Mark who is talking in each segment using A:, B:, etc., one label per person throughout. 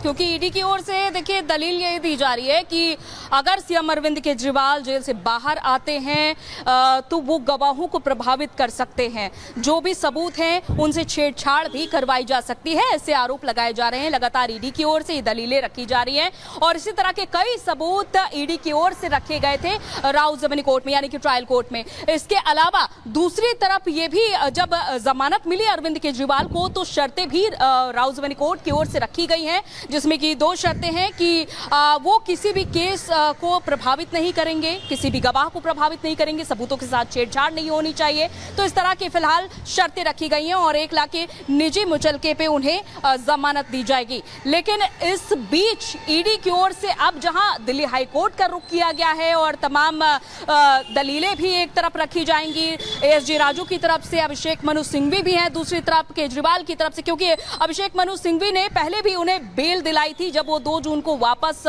A: क्योंकि ईडी की ओर से देखिए दलील ये दी जा रही है कि अगर सीएम अरविंद केजरीवाल जेल से बाहर आते हैं तो वो गवाहों को प्रभावित कर सकते हैं, जो भी सबूत हैं उनसे छेड़छाड़ भी करवाई जा सकती है, ऐसे आरोप लगाए जा रहे हैं। लगातार ईडी की ओर से ये दलीलें रखी जा रही हैं और इसी तरह के कई सबूत ईडी की ओर से रखे गए थे राउ जमीनी कोर्ट में, यानी कि ट्रायल कोर्ट में। इसके अलावा दूसरी तरफ ये भी जब जमानत मिली अरविंद केजरीवाल को तो शर्तें भी राउ जमीनी कोर्ट की ओर से रखी गई हैं, जिसमें कि 2 शर्तें हैं कि वो किसी भी केस को प्रभावित नहीं करेंगे, किसी भी गवाह को प्रभावित नहीं करेंगे, सबूतों के साथ छेड़छाड़ नहीं होनी चाहिए। तो इस तरह की फिलहाल शर्तें रखी गई हैं और 1 लाख के निजी मुचलके पे उन्हें जमानत दी जाएगी। लेकिन इस बीच ईडी की ओर से अब जहां दिल्ली हाई कोर्ट का रुख किया गया है और तमाम दलीलें भी एक तरफ रखी जाएंगी, एसजी राजू की तरफ से अभिषेक मनु सिंघवी भी हैं, दूसरी तरफ केजरीवाल की तरफ से, क्योंकि अभिषेक मनु सिंघवी ने पहले भी उन्हें बेल दिलाई थी जब वो 2 जून को वापस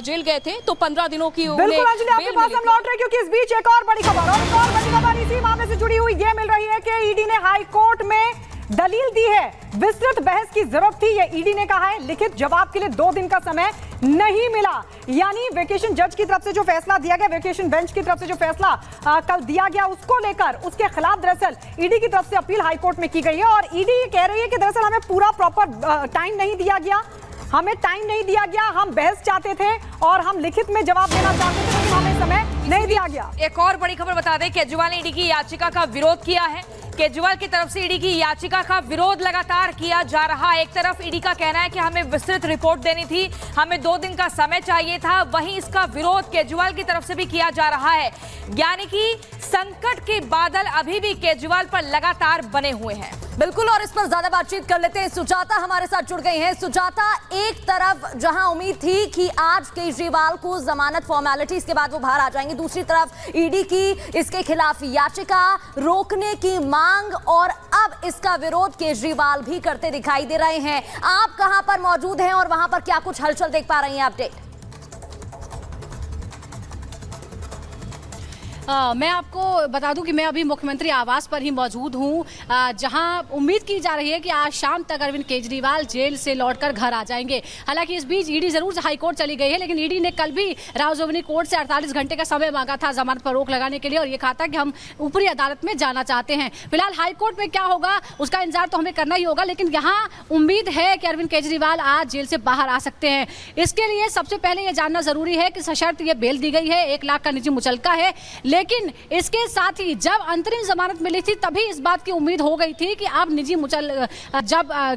A: जेल गए थे, तो 15 दिनों की
B: बिल्कुल अंजलि, आपके पास हम लौट रहे हैं क्योंकि इस बीच एक और बड़ी खबर इसी मामले से जुड़ी हुई ये मिल रही है कि ईडी ने हाई कोर्ट में दलील दी है। विस्तृत बहस की जरूरत थी, ये ईडी ने कहा है। लिखित जवाब के लिए 2 दिन का समय नहीं मिला, यानी वेकेशन जज की तरफ से जो फैसला दिया गया, वेकेशन बेंच की तरफ से जो फैसला कल दिया गया, उसको लेकर उसके खिलाफ दरअसल ईडी की तरफ से अपील हाई कोर्ट में की गई है। और ईडी ये कह रही है कि दरअसल हमें पूरा प्रॉपर टाइम नहीं दिया गया, हमें टाइम नहीं दिया गया, हम बहस चाहते थे और हम लिखित में जवाब देना चाहते थे, लेकिन हमें समय नहीं दिया गया।
C: एक और बड़ी खबर बता दें, केजरीवाल ने ईडी की याचिका का विरोध किया है। केजरीवाल की तरफ से ईडी की याचिका का विरोध लगातार किया जा रहा है। एक तरफ ईडी का कहना है कि हमें विस्तृत रिपोर्ट देनी थी, हमें 2 दिन का समय चाहिए था, वहीं इसका विरोध केजरीवाल की तरफ से भी किया जा रहा है। यानी कि संकट के बादल अभी भी केजरीवाल पर लगातार बने हुए हैं।
D: बिल्कुल, और इस पर ज्यादा बातचीत कर लेते हैं। सुजाता हमारे साथ जुड़ गई हैं। सुजाता, एक तरफ जहां उम्मीद थी कि आज केजरीवाल को जमानत फॉर्मेलिटीज के बाद वो बाहर आ जाएंगे, दूसरी तरफ ईडी की इसके खिलाफ याचिका रोकने की मांग और अब इसका विरोध केजरीवाल भी करते दिखाई दे रहे हैं। आप कहां पर मौजूद हैं और वहां पर क्या कुछ हलचल देख पा रही हैं? अपडेट।
E: मैं आपको बता दूं कि मैं अभी मुख्यमंत्री आवास पर ही मौजूद हूं, जहां उम्मीद की जा रही है कि आज शाम तक अरविंद केजरीवाल जेल से लौटकर घर आ जाएंगे। हालांकि इस बीच ईडी जरूर हाई कोर्ट चली गई है, लेकिन ईडी ने कल भी राउ जमीनी कोर्ट से 48 घंटे का समय मांगा था जमानत पर रोक लगाने के लिए और ये कहा था कि हम ऊपरी अदालत में जाना चाहते हैं। फिलहाल हाई कोर्ट में क्या होगा उसका इंतजार तो हमें करना ही होगा, लेकिन यहाँ उम्मीद है कि अरविंद केजरीवाल आज जेल से बाहर आ सकते हैं। इसके लिए सबसे पहले ये जानना जरूरी है कि सशर्त ये बेल दी गई है, 1 लाख का निजी मुचलका है, लेकिन इसके साथ ही जब अंतरिम जमानत मिली थी तभी इस बात की उम्मीद हो गई थी कि अब निजी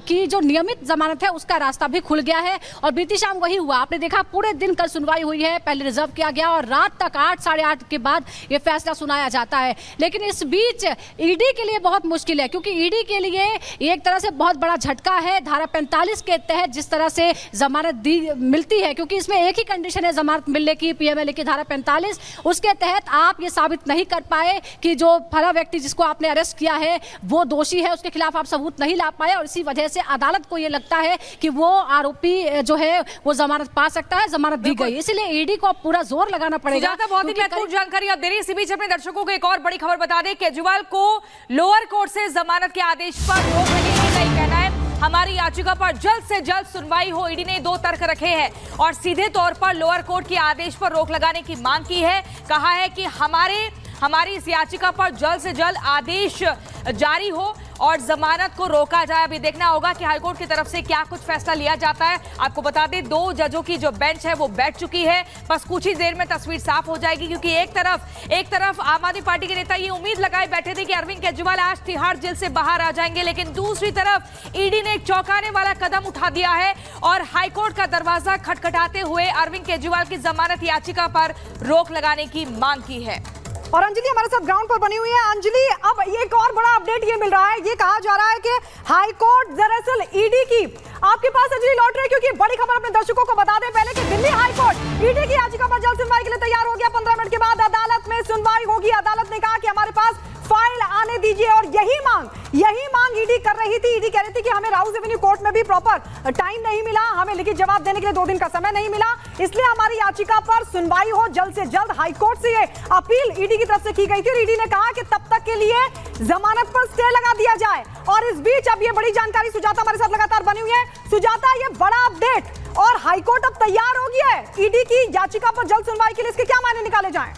E: की जो नियमित जमानत है उसका रास्ता भी खुल गया है और बीती शाम वही हुआ। आपने देखा पूरे दिन कल सुनवाई हुई है, पहले रिजर्व किया गया और रात तक 8 साढ़े 8 के बाद यह फैसला सुनाया जाता है। लेकिन इस बीच ईडी के लिए बहुत मुश्किल है, क्योंकि ईडी के लिए एक तरह से बहुत बड़ा झटका है। धारा 45 के तहत जिस तरह से जमानत मिलती है, क्योंकि इसमें एक ही कंडीशन है जमानत मिलने की, पीएमएलए की धारा 45, उसके तहत आप ये साबित नहीं कर पाए कि जो फला व्यक्ति जिसको आपने अरेस्ट किया है वो दोषी है, उसके खिलाफ आप सबूत नहीं ला पाए और इसी वजह से अदालत को ये लगता है कि वो आरोपी जो है वो जमानत पा सकता है, जमानत दी गई। इसलिए ईडी को पूरा जोर लगाना पड़ेगा।
C: बहुत ही महत्वपूर्ण जानकारी आप दे रही है। इसी बीच अपने दर्शकों को एक और बड़ी खबर बता दें, केजरीवाल को लोअर कोर्ट से जमानत के आदेश पर रोक लगेगी का कहना है। हमारी याचिका पर जल्द से जल्द सुनवाई हो, ईडी ने 2 तर्क रखे हैं और सीधे तौर पर लोअर कोर्ट के आदेश पर रोक लगाने की मांग की है। कहा है कि हमारी इस याचिका पर जल्द से जल्द आदेश जारी हो और जमानत को रोका जाए। अभी देखना होगा कि हाईकोर्ट की तरफ से क्या कुछ फैसला लिया जाता है। आपको बता दें 2 जजों की जो बेंच है वो बैठ चुकी है, बस कुछ ही देर में तस्वीर साफ हो जाएगी, क्योंकि एक तरफ आम आदमी पार्टी के नेता ये उम्मीद लगाए बैठे थे कि अरविंद केजरीवाल आज तिहाड़ जेल से बाहर आ जाएंगे, लेकिन दूसरी तरफ ईडी ने एक चौंकाने वाला कदम उठा दिया है और हाईकोर्ट का दरवाजा खटखटाते हुए अरविंद केजरीवाल की जमानत याचिका पर रोक लगाने की मांग की है।
B: और अंजलि हमारे साथ ग्राउंड पर बनी हुई है। अंजलि, अब एक और बड़ा अपडेट ये मिल रहा है, ये कहा जा रहा है कि हाई कोर्ट दरअसल ईडी की आपके पास अंजलि लौट रही है, क्योंकि बड़ी खबर अपने दर्शकों को बता दें पहले कि दिल्ली हाई कोर्ट ईडी की याचिका पर जल्द सुनवाई के लिए तैयार हो गया। 15 मिनट के बाद अदालत में सुनवाई होगी। अदालत ने कहा कि हमारे पास फाइल आने दीजिए और यही मांग ईडी कर रही थी। ईडी कह रही थी कि हमें राउ रेवेन्यू कोर्ट में भी प्रॉपर टाइम नहीं मिला, हमें लिखित जवाब देने के लिए 2 दिन का समय नहीं मिला, इसलिए हमारी याचिका पर सुनवाई हो, जल्द से जल्द हाईकोर्ट से ये अपील ईडी की तरफ से की गई थी और ईडी ने कहा कि तब तक के लिए जमानत पर स्टे लगा दिया जाए। और इस बीच अब ये बड़ी जानकारी सुजाता हमारे साथ लगातार बनी हुई है। सुजाता, ये बड़ा अपडेट और हाईकोर्ट अब तैयार हो गया है ईडी की याचिका पर जल्द सुनवाई के लिए। इसके क्या मायने निकाले जाएं?